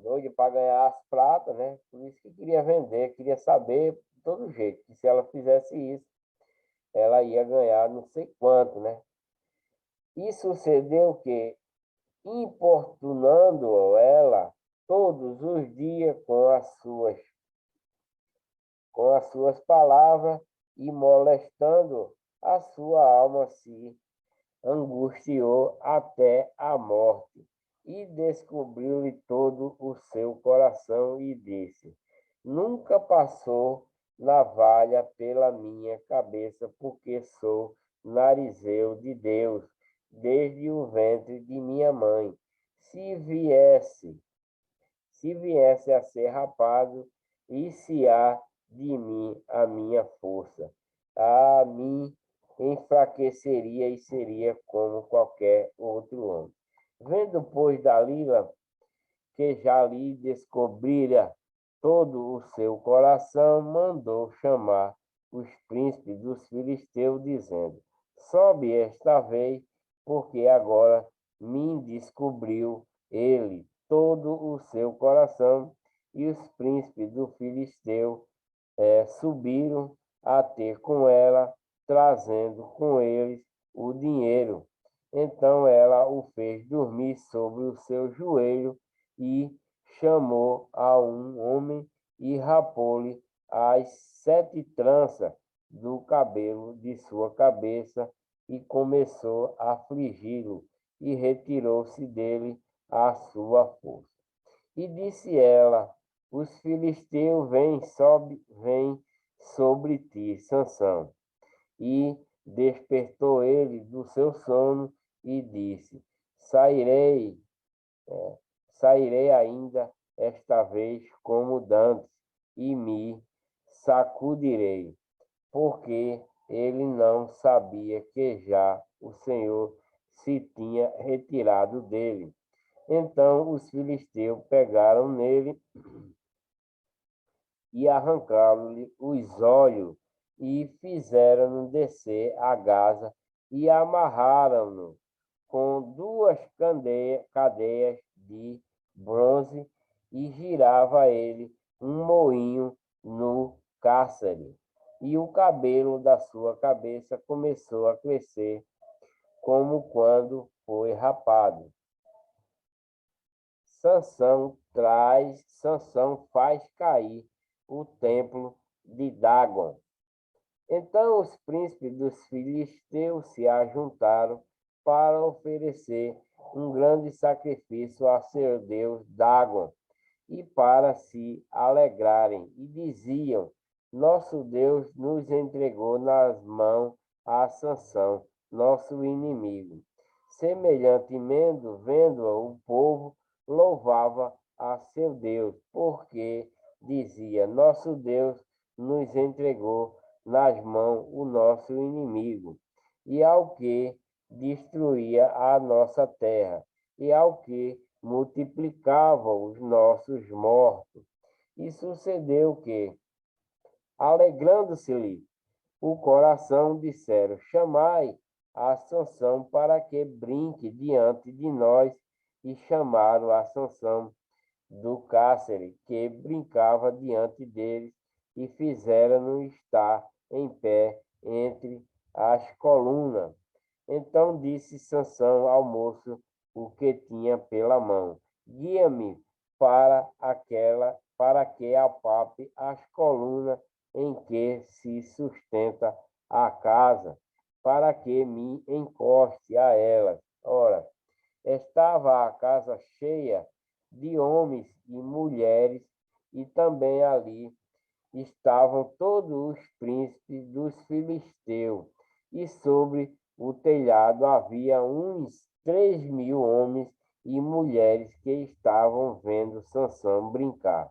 doida para ganhar as pratas, né? Por isso que queria vender, queria saber de todo jeito, que se ela fizesse isso, ela ia ganhar não sei quanto, né? E sucedeu que, importunando ela todos os dias com as suas palavras e molestando, a sua alma se angustiou até a morte. E descobriu-lhe todo o seu coração e disse: Nunca passou navalha pela minha cabeça, porque sou narizeu de Deus, desde o ventre de minha mãe. Se viesse, se viesse a ser rapado, e se há de mim a minha força. A mim enfraqueceria e seria como qualquer outro homem. Vendo, pois, Dalila que já lhe descobrira todo o seu coração, mandou chamar os príncipes dos filisteus, dizendo: Sobe esta vez, porque agora me descobriu ele todo o seu coração. E os príncipes do filisteu subiram a ter com ela, trazendo com eles o dinheiro. Então ela o fez dormir sobre o seu joelho e chamou a um homem e rapou-lhe as 7 tranças do cabelo de sua cabeça e começou a afligi-lo e retirou-se dele a sua força. E disse ela: Os filisteus vêm sobre ti, Sansão. E despertou ele do seu sono e disse: Sairei, sairei ainda esta vez como dantes e me sacudirei, porque ele não sabia que já o Senhor se tinha retirado dele. Então os filisteus pegaram nele e arrancaram-lhe os olhos e fizeram-no descer a Gaza e amarraram-no com 2 cadeias de bronze e girava ele um moinho no cárcere. E o cabelo da sua cabeça começou a crescer como quando foi rapado. Sansão faz cair o templo de Dagon. Então os príncipes dos filisteus se ajuntaram para oferecer um grande sacrifício a seu deus Dagon e para se alegrarem, e diziam: Nosso Deus nos entregou nas mãos a Sansão, nosso inimigo. Semelhantemente, vendo-o, o povo louvava a seu Deus, porque dizia: Nosso Deus nos entregou nas mãos o nosso inimigo, e ao que destruía a nossa terra, e ao que multiplicava os nossos mortos. E sucedeu que, alegrando-se-lhe o coração, disseram: Chamai a Sansão para que brinque diante de nós. E chamaram a Sansão do cárcere, que brincava diante deles, e fizeram-no estar em pé entre as colunas. Então disse Sansão ao moço o que tinha pela mão: Guia-me para que apalpe as colunas em que se sustenta a casa, para que me encoste a elas. Ora, estava a casa cheia de homens e mulheres, e também ali estavam todos os príncipes dos filisteus, e sobre o telhado havia uns 3.000 homens e mulheres que estavam vendo Sansão brincar.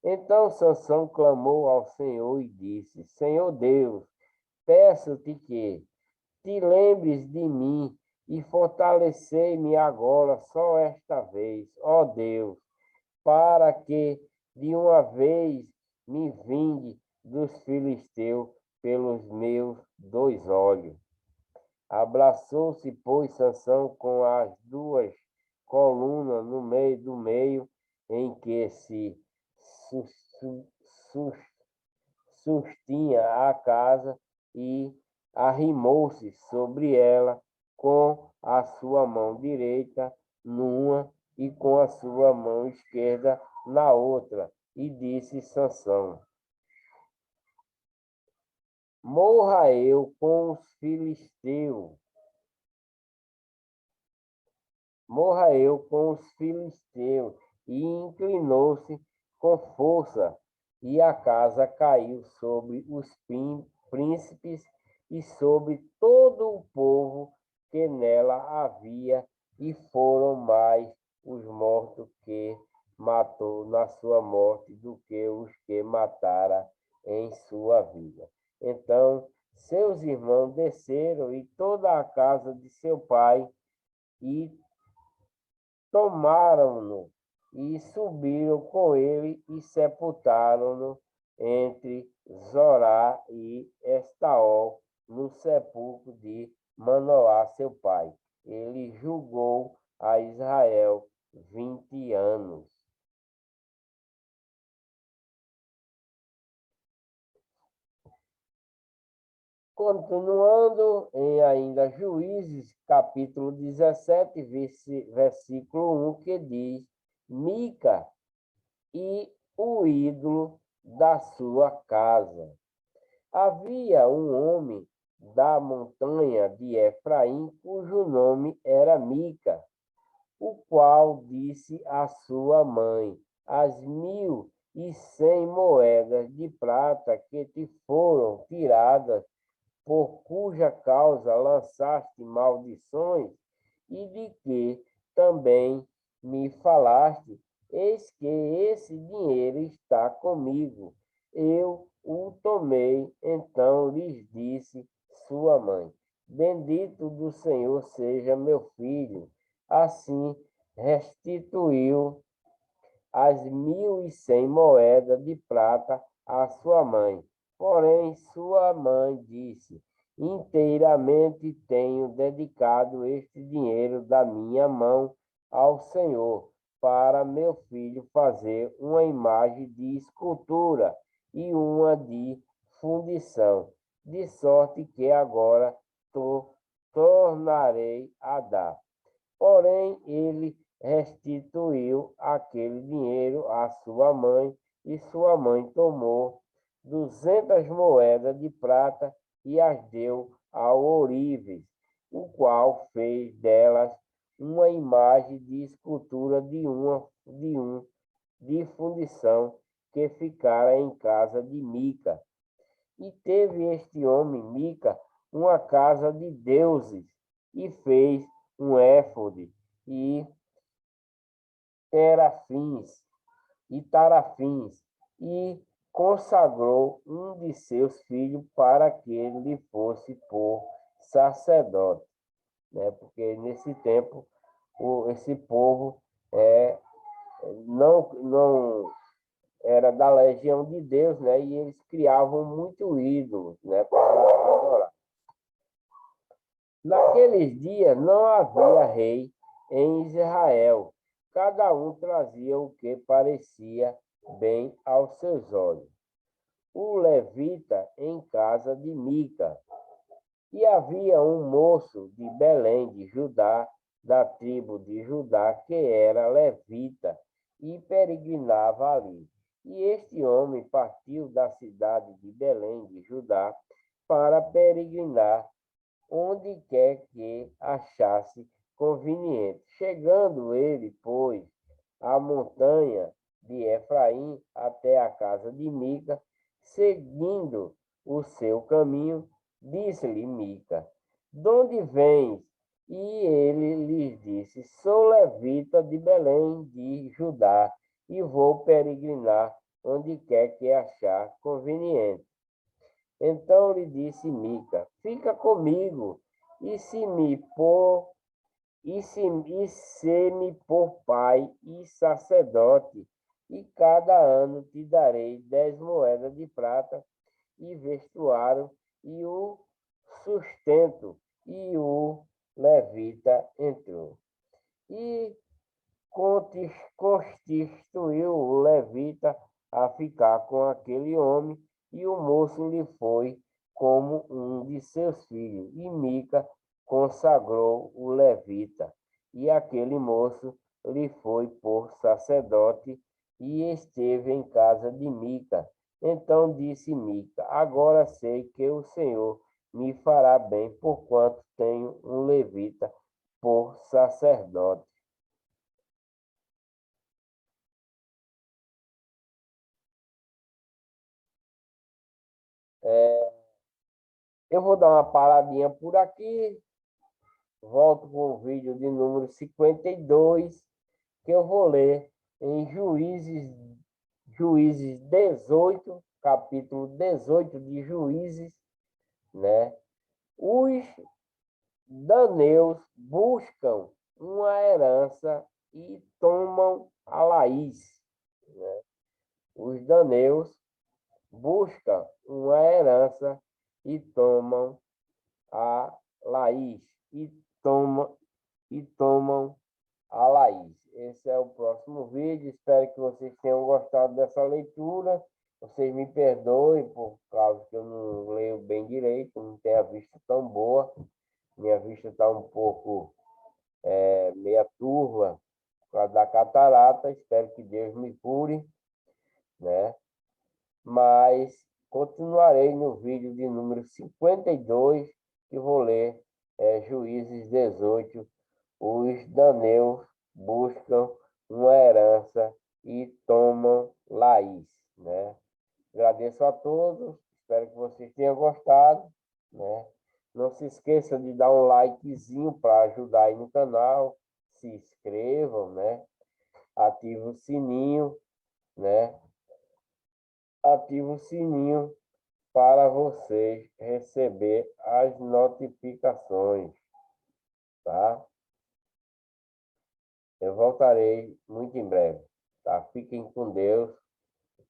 Então Sansão clamou ao Senhor e disse: Senhor Deus, peço-te que te lembres de mim e fortalecei-me agora só esta vez, ó Deus, para que de uma vez me vingue dos filisteus pelos meus 2 olhos. Abraçou-se, pois, Sansão com as 2 colunas no meio do meio em que se su- su- sus- sustinha a casa e arrimou-se sobre ela com a sua mão direita numa e com a sua mão esquerda na outra, e disse Sansão: Morra eu com os filisteus, morra eu com os filisteus. E inclinou-se com força, e a casa caiu sobre os príncipes e sobre todo o povo que nela havia, e foram mais os mortos que matou na sua morte do que os que matara em sua vida. Então seus irmãos desceram e toda a casa de seu pai e tomaram-no e subiram com ele e sepultaram-no entre Zorá e Estaol, no sepulcro de Manoá, seu pai. Ele julgou a Israel 20 anos. Continuando em ainda Juízes, capítulo 17, versículo 1, que diz: Mica e o ídolo da sua casa. Havia um homem da montanha de Efraim, cujo nome era Mica, o qual disse à sua mãe: As 1.100 moedas de prata que te foram tiradas, por cuja causa lançaste maldições, e de que também me falaste, eis que esse dinheiro está comigo. Eu o tomei. Então lhes disse sua mãe: Bendito do Senhor seja meu filho. Assim restituiu as 1.100 moedas de prata à sua mãe. Porém, sua mãe disse: Inteiramente tenho dedicado este dinheiro da minha mão ao Senhor, para meu filho fazer uma imagem de escultura e uma de fundição, de sorte que agora tornarei a dar. Porém, ele restituiu aquele dinheiro à sua mãe, e sua mãe tomou 200 moedas de prata e as deu ao ourives, o qual fez delas uma imagem de escultura de fundição que ficara em casa de Mica. E teve este homem, Mica, uma casa de deuses, e fez um éfode e terafins tarafins, e consagrou um de seus filhos para que ele lhe fosse por sacerdote, né? Porque nesse tempo esse povo não era da legião de Deus, né? E eles criavam muito ídolos, né? Para adorar. Naqueles dias não havia rei em Israel. Cada um trazia o que parecia bem aos seus olhos. O levita em casa de Mica. E havia um moço de Belém de Judá, da tribo de Judá, que era levita e peregrinava ali. E este homem partiu da cidade de Belém de Judá para peregrinar onde quer que achasse conveniente. Chegando ele, pois, à montanha de Efraim até a casa de Mica, seguindo o seu caminho, disse-lhe Mica: De onde vens? E ele lhes disse: Sou levita de Belém de Judá, e vou peregrinar onde quer que achar conveniente. Então lhe disse Mica: Fica comigo, e se me por se me por pai e sacerdote, e cada ano te darei 10 moedas de prata e vestuário e o sustento. E o levita entrou. E constituiu o levita a ficar com aquele homem, e o moço lhe foi como um de seus filhos. E Mica consagrou o levita, e aquele moço lhe foi por sacerdote, e esteve em casa de Mica. Então disse Mica: agora sei que o Senhor me fará bem, porquanto tenho um levita por sacerdote. Eu vou dar uma paradinha por aqui, volto com o vídeo de número 52, que eu vou ler em Juízes 18, capítulo 18 de Juízes, né? Os daneus buscam uma herança e tomam a Laís, né? Os daneus buscam uma herança e tomam a Laís e tomam a Laís. Esse é o próximo vídeo. Espero que vocês tenham gostado dessa leitura. Vocês me perdoem por causa que eu não leio bem direito, não tenho a vista tão boa. Minha vista está um pouco meia turva por causa da catarata. Espero que Deus me cure, né? Mas continuarei no vídeo de número 52, que vou ler Juízes 18. Os daneus buscam uma herança e tomam Laís, né? Agradeço a todos, espero que vocês tenham gostado, né? Não se esqueça de dar um likezinho para ajudar aí no canal, se inscrevam, né? Ative o sininho, né? Ative o sininho para vocês receber as notificações, tá? Eu voltarei muito em breve, tá? Fiquem com Deus,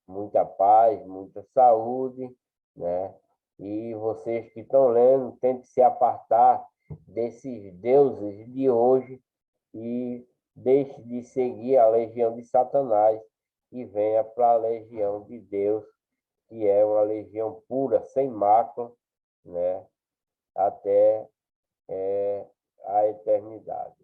muita paz, muita saúde, né? E vocês que estão lendo, tentem se apartar desses deuses de hoje e deixe de seguir a legião de Satanás e venha para a legião de Deus, que é uma legião pura, sem mácula, né? Até a eternidade.